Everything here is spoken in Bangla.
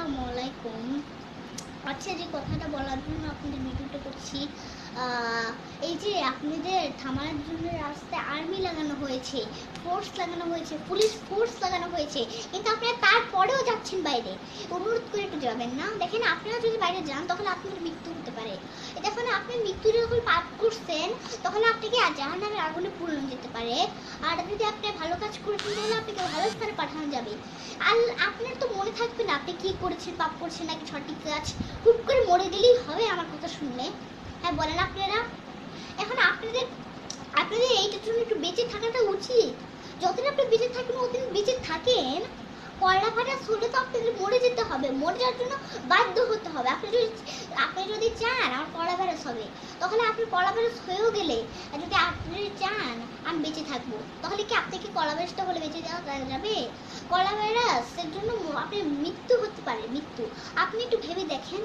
আসসালামু আলাইকুম। আচ্ছা, যে কথাটা বলার জন্য আপনাদের ভিডিওটা করছি, এই যে আপনাদের থামানোর জন্য রাস্তায় আর্মি লাগানো হয়েছে, ফোর্স লাগানো হয়েছে, পুলিশ ফোর্স লাগানো হয়েছে, কিন্তু আপনারা তারপরেও যাচ্ছেন বাইরে। অনুরোধ করে একটু যাবেন না? দেখেন, আপনারা যদি বাইরে যান তখন আপনাদের মৃত্যু হতে পারে। দেখুন, আপনি মৃত্যু যখন পাপ করছেন তখন আপনাকে জাহান্নামের আগুনে পুড়ানো যেতে পারে। আর যদি আপনি ভালো কাজ করেছেন তাহলে আপনাকে ভালো স্থানে পাঠানো যাবে। আর আপনার তো মনে থাকবে না আপনি কি করেছেন, পাপ করছেন নাকি সঠিক কাজ। হুট করে মরে গেলেই হবে আমার কথা শুনলে? হ্যাঁ, বলেন আপনারা। এখন আপনাদের আপনাদের এইটার জন্য একটু বেঁচে থাকাটা উচিত। যতদিন আপনি বেঁচে থাকেন অতদিন বেঁচে থাকেন। কয়লা ভাইরাস হলে তো আপনাদের মরে যেতে হবে, মরে যাওয়ার জন্য বাধ্য হতে হবে। আপনি যদি চান আমার কয়লা ভাইরাস হবে, তাহলে আপনি কয়লা ভাইরাস হয়েও গেলে, আর যদি আপনি চান আমি বেঁচে থাকবো, তাহলে কি আপনাকে কয়লা ভাইরাসটা বলে বেঁচে যাওয়া যাবে? কয়লা ভাইরাসের জন্য আপনি মৃত্যু হতে পারে, মৃত্যু। আপনি একটু ভেবে দেখেন।